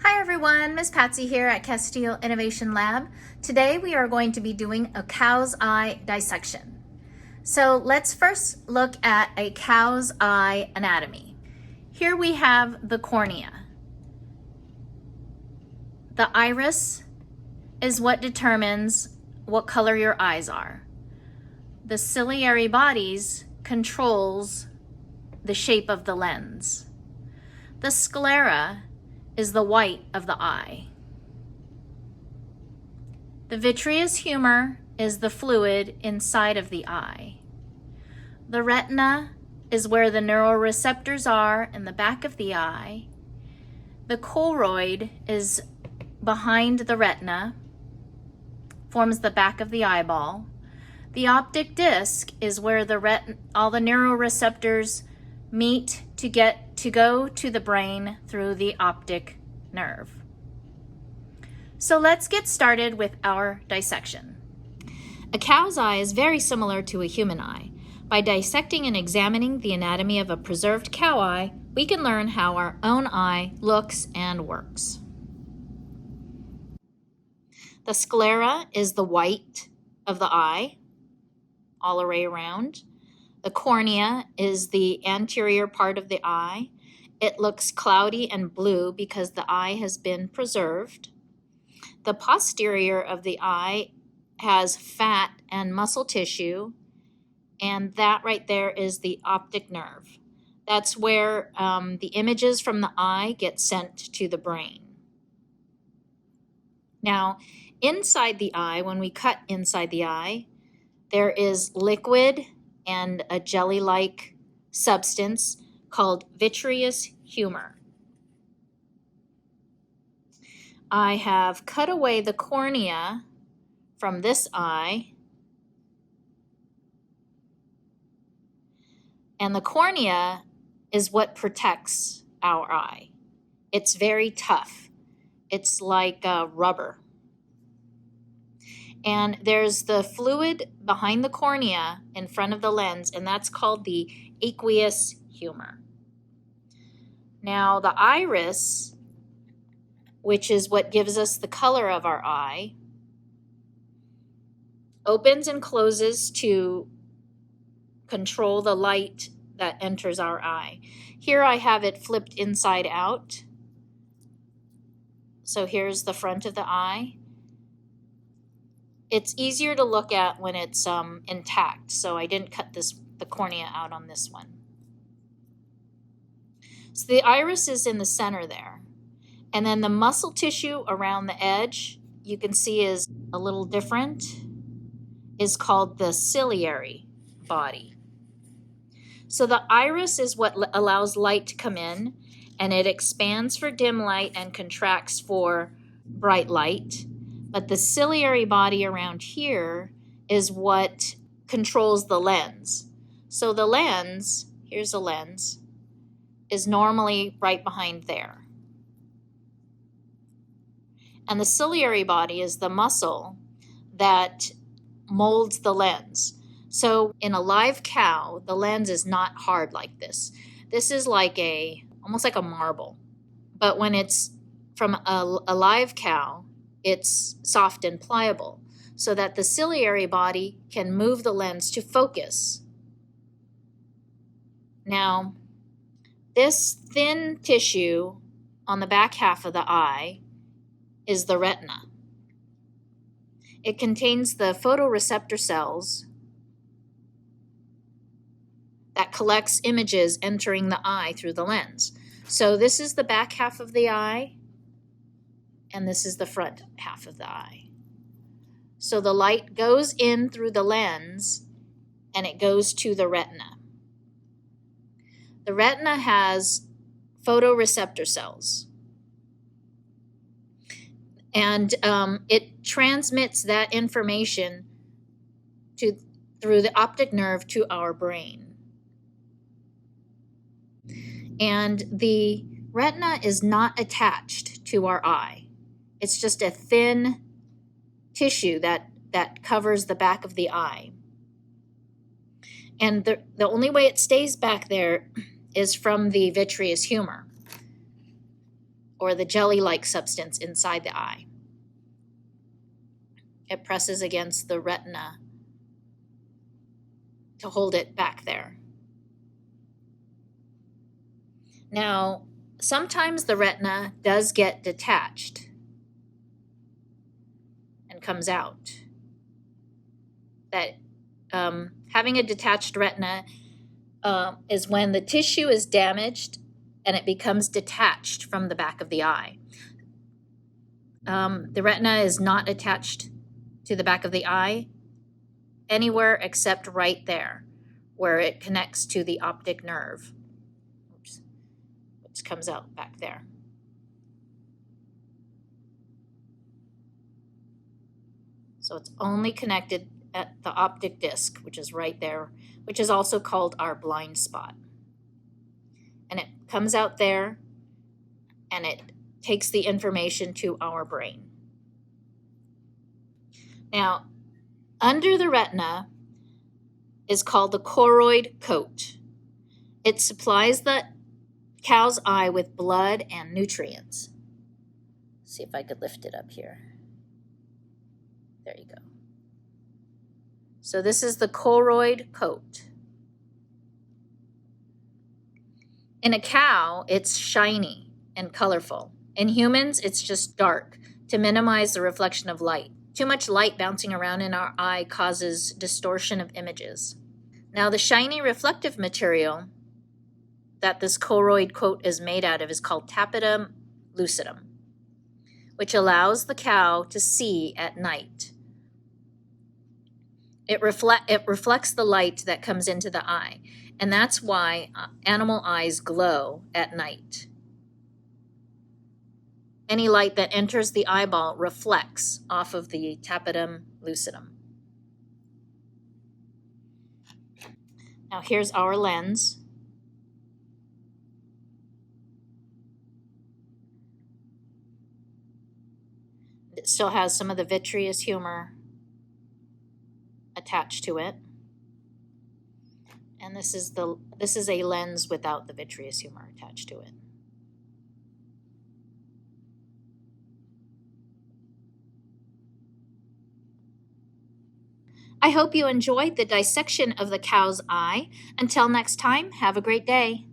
Hi everyone, Miss Patsy here at Castile Innovation Lab. Today we are going to be doing a cow's eye dissection. So let's first look at a cow's eye anatomy. Here we have the cornea. The iris is what determines what color your eyes are. The ciliary bodies controls the shape of the lens. The sclera is the white of the eye. The vitreous humor is the fluid inside of the eye. The retina is where the neuroreceptors are in the back of the eye. The choroid is behind the retina, forms the back of the eyeball. The optic disc is where all the neuroreceptors meet to go to the brain through the optic nerve. So let's get started with our dissection. A cow's eye is very similar to a human eye. By dissecting and examining the anatomy of a preserved cow eye, we can learn how our own eye looks and works. The sclera is the white of the eye, all the way around. The cornea is the anterior part of the eye. It looks cloudy and blue because the eye has been preserved. The posterior of the eye has fat and muscle tissue, and that right there is the optic nerve. That's where the images from the eye get sent to the brain. Now, inside the eye, when we cut inside the eye, there is liquid and a jelly-like substance called vitreous humor. I have cut away the cornea from this eye, and the cornea is what protects our eye. It's very tough. It's like rubber. And there's the fluid behind the cornea in front of the lens, and that's called the aqueous humor. Now, the iris, which is what gives us the color of our eye, opens and closes to control the light that enters our eye. Here I have it flipped inside out. So here's the front of the eye. It's easier to look at when it's intact, so I didn't cut the cornea out on this one. So the iris is in the center there. And then the muscle tissue around the edge, you can see is a little different, is called the ciliary body. So the iris is what allows light to come in, and it expands for dim light and contracts for bright light. But the ciliary body around here is what controls the lens. So the lens, here's a lens, is normally right behind there. And the ciliary body is the muscle that molds the lens. So in a live cow, the lens is not hard like this. This is like almost like a marble. But when it's from a live cow, it's soft and pliable, so that the ciliary body can move the lens to focus. Now, this thin tissue on the back half of the eye is the retina. It contains the photoreceptor cells that collects images entering the eye through the lens. So this is the back half of the eye, and this is the front half of the eye. So the light goes in through the lens, and it goes to the retina. The retina has photoreceptor cells, and it transmits that information through the optic nerve to our brain. And the retina is not attached to our eye. It's just a thin tissue that covers the back of the eye. And the only way it stays back there is from the vitreous humor. or the jelly-like substance inside the eye. It presses against the retina to hold it back there. Now, sometimes the retina does get detached and comes out. That having a detached retina is when the tissue is damaged and it becomes detached from the back of the eye. The retina is not attached to the back of the eye anywhere except right there, where it connects to the optic nerve, which comes out back there. So it's only connected at the optic disc, which is right there, which is also called our blind spot. And it comes out there and it takes the information to our brain. Now, under the retina is called the choroid coat. It supplies the cow's eye with blood and nutrients. See if I could lift it up here. There you go. So this is the choroid coat. In a cow, it's shiny and colorful. In humans, it's just dark to minimize the reflection of light. Too much light bouncing around in our eye causes distortion of images. Now, the shiny reflective material that this choroid coat is made out of is called tapetum lucidum, which allows the cow to see at night. It reflects the light that comes into the eye, and that's why animal eyes glow at night. Any light that enters the eyeball reflects off of the tapetum lucidum. Now here's our lens. It still has some of the vitreous humor attached to it. And this is a lens without the vitreous humor attached to it. I hope you enjoyed the dissection of the cow's eye. Until next time, have a great day.